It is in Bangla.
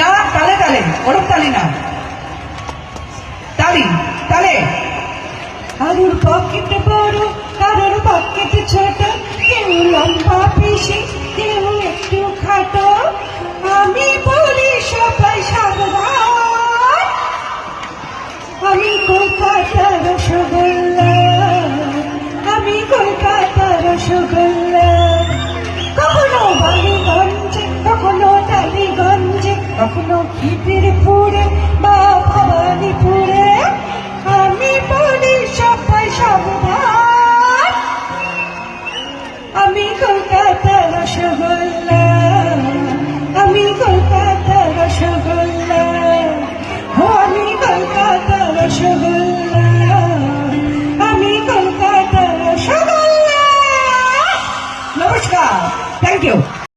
না, তালে তালে, ওরকম তালি না, তালি তালে। কারোর পকেট বড়, কারোর পকেট ছোট, কেউ লম্বা বেশি, কেউ একটু খাটো। আমি বলি সবাই সাবধান, আমি কলকাতার রসগোল্লা, আমি কলকাতার রসগোল্লা। কখনো বালিগঞ্জে, কখনো টালিগঞ্জে, কখনো খিদিরপুরে বা ভবানীপুরে। আমি বলি সবাই সাবধান, আমি কলকাতার রসগোল্লা, আমি কলকাতার রসগোল্লা, আমি কলকাতার রসগোল্লা, আমি কলকাতার রসগোল্লা। নমস্কার, থ্যাংক ইউ।